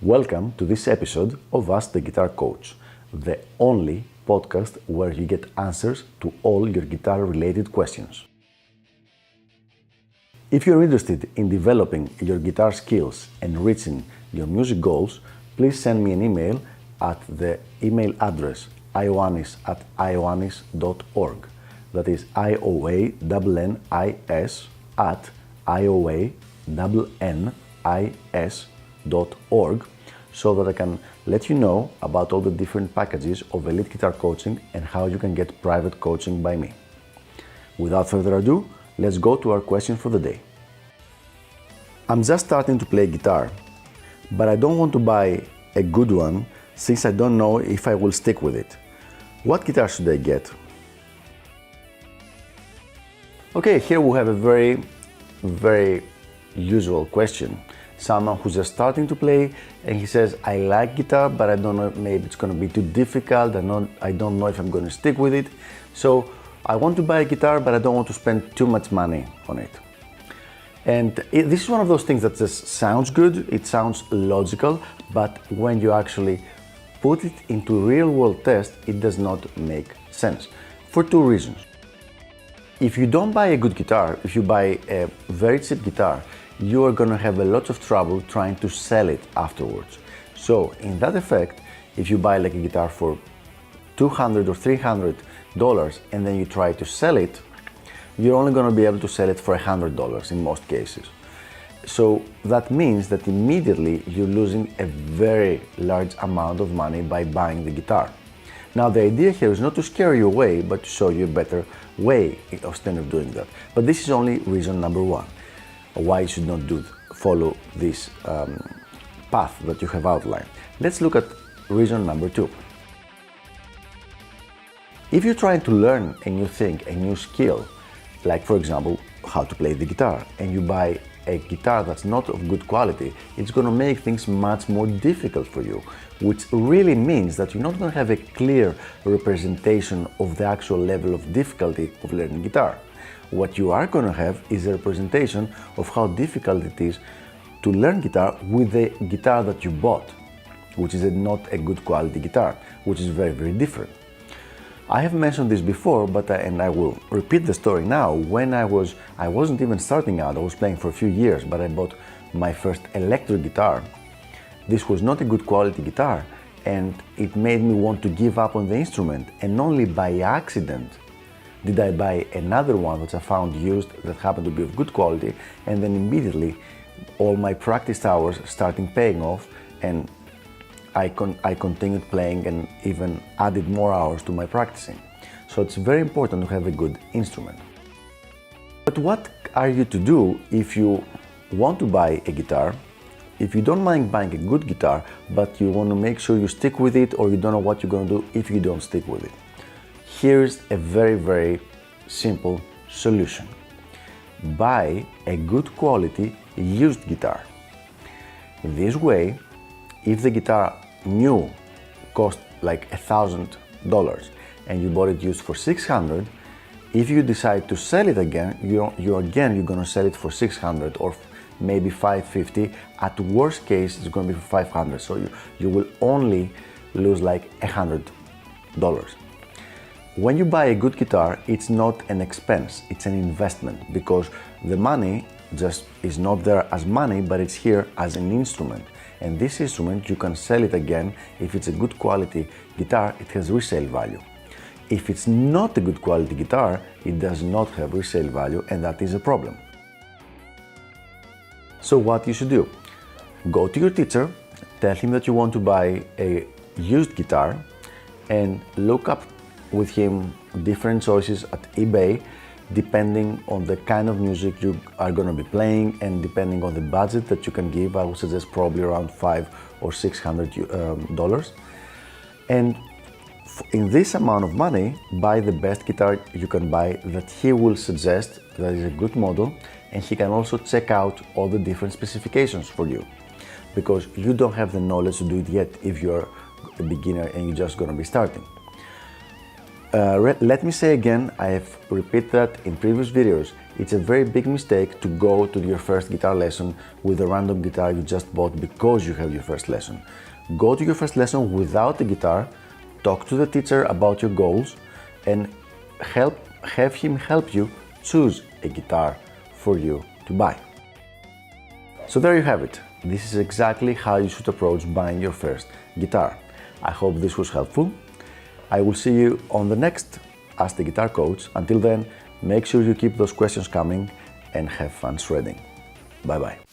Welcome to this episode of Ask the Guitar Coach, the only podcast where you get answers to all your guitar-related questions. If you're interested in developing your guitar skills and reaching your music goals, please send me an email at the email address ioannis@ioannis.org. That is ioannis@ioannis.org, so that I can let you know about all the different packages of elite guitar coaching and how you can get private coaching by me. Without further ado, let's go to our question for the day. I'm just starting to play guitar, but I don't want to buy a good one since I don't know if I will stick with it. What guitar should I get? Okay, here we have a very usual question. Someone who's just starting to play and he says, I like guitar, but I don't know, maybe it's going to be too difficult. I don't know if I'm going to stick with it. So I want to buy a guitar, but I don't want to spend too much money on it. And this is one of those things that just sounds good, it sounds logical, but when you actually put it into real world test, it does not make sense for two reasons. If you don't buy a good guitar, if you buy a very cheap guitar, you are going to have a lot of trouble trying to sell it afterwards. So in that effect, if you buy like a guitar for $200 or $300 and then you try to sell it, you're only going to be able to sell it for $100 in most cases. So that means that immediately you're losing a very large amount of money by buying the guitar. Now the idea here is not to scare you away, but to show you a better way instead of doing that. But this is only reason number one why you should not follow this path that you have outlined. Let's look at reason number two. If you're trying to learn a new thing, a new skill, like for example, how to play the guitar, and you buy a guitar that's not of good quality, it's going to make things much more difficult for you, which really means that you're not going to have a clear representation of the actual level of difficulty of learning guitar. What you are going to have is a representation of how difficult it is to learn guitar with the guitar that you bought, which is not a good quality guitar, which is very different. I have mentioned this before, but I will repeat the story now. When I wasn't even starting out, I was playing for a few years, but I bought my first electric guitar. This was not a good quality guitar, and it made me want to give up on the instrument, and only by accident did I buy another one that I found used that happened to be of good quality, and then immediately all my practice hours started paying off, and I continued playing and even added more hours to my practicing. So it's very important to have a good instrument. But what are you to do if you want to buy a guitar, if you don't mind buying a good guitar, but you want to make sure you stick with it, or you don't know what you're going to do if you don't stick with it? Here's a very simple solution. Buy a good quality used guitar. This way, if the guitar new cost like $1,000 and you bought it used for $600, if you decide to sell it again, you're going to sell it for $600 or maybe $550. At worst case, it's going to be for $500. So you will only lose like $100. When you buy a good guitar, it's not an expense, it's an investment, because the money just is not there as money, but it's here as an instrument. And this instrument, you can sell it again. If it's a good quality guitar, it has resale value. If it's not a good quality guitar, it does not have resale value, and that is a problem. So what you should do? Go to your teacher, tell him that you want to buy a used guitar, and look up with him different choices at eBay, depending on the kind of music you are going to be playing and depending on the budget that you can give. I would suggest probably around $500 or $600. And in this amount of money, buy the best guitar you can buy that he will suggest that is a good model, and he can also check out all the different specifications for you, because you don't have the knowledge to do it yet if you're a beginner and you're just going to be starting. Let me say again, I have repeated that in previous videos, it's a very big mistake to go to your first guitar lesson with a random guitar you just bought because you have your first lesson. Go to your first lesson without a guitar, talk to the teacher about your goals, and have him help you choose a guitar for you to buy. So there you have it. This is exactly how you should approach buying your first guitar. I hope this was helpful. I will see you on the next Ask the Guitar Coach. Until then, make sure you keep those questions coming and have fun shredding. Bye bye.